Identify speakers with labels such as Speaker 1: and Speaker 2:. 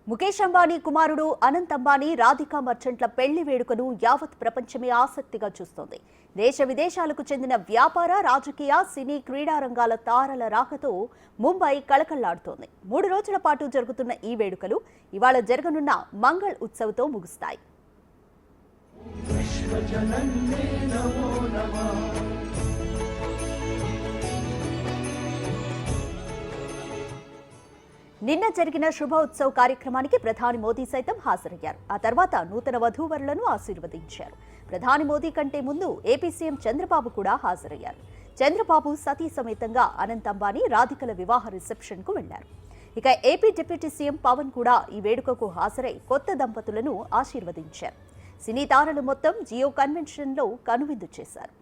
Speaker 1: ముఖేష్ అంబానీ కుమారుడు అనంత్ అంబానీ రాధికా మర్చెంట్ల పెళ్లి వేడుకను యావత్ ప్రపంచమే ఆసక్తిగా చూస్తోంది. దేశ విదేశాలకు చెందిన వ్యాపార, రాజకీయ, సినీ, క్రీడా రంగాల తారల రాకతో ముంబై కళకళ్లాడుతోంది. 3 రోజుల పాటు జరుగుతున్న ఈ వేడుకలు ఇవాళ జరగనున్న మంగళ్ ఉత్సవ్తో ముగుస్తాయి. నిన్న జరిగిన శుభ ఉత్సవ్ కార్యక్రమానికి ప్రధాని మోదీ సైతం హాజరయ్యారు. ఆ తర్వాత నూతన వధూవరులను ఆశీర్వదించారు. ప్రధాని మోదీ కంటే ముందు ఏపీ సీఎం చంద్రబాబు కూడా హాజరయ్యారు. చంద్రబాబు సతీ సమేతంగా అనంత్ అంబానీ, రాధికల వివాహ రిసెప్షన్ కు వెళ్లారు. ఇక ఏపీ డిప్యూటీ సీఎం పవన్ కూడా ఈ వేడుకకు హాజరై కొత్త దంపతులను ఆశీర్వదించారు. సినీ తారలు మొత్తం జియో కన్వెన్షన్ లో కనువిందు చేశారు.